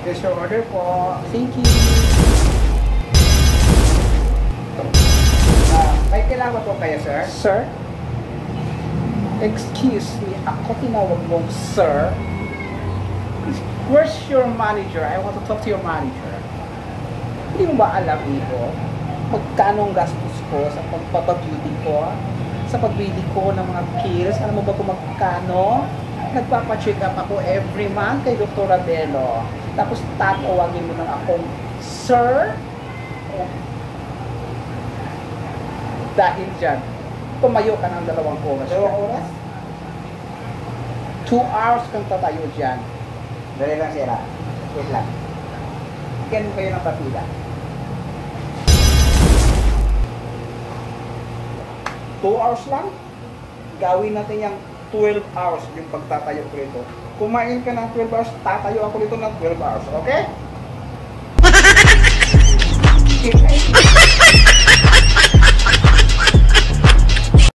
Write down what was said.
Here's your order po. Thank you. May kailangan po kayo, sir? Sir? Excuse me, ako tinawag mong sir? Where's your manager? I want to talk to your manager. Hindi mo ba alam, Iho? Magkano ang gastos ko sa pagpapabeauty ko? Sa pagbili ko ng mga pills? Alam mo ba kung magkano? Nagpapacheck up ako every month kay Dr. Abelo. Tapos tatawagin mo ng akong sir? Oh. Dahil dyan, tumayo ka ng 2 oras. 2 oras? 2 hours kang tatayo dyan. Dali lang, sir. Wait lang. Bigyan mo kayo ng papila. 2 hours lang? Gawin natin yung 12 hours yung pagtatayo ko rito. Kumain ka ng 12 hours, tatayo ako rito ng 12 hours. Okay?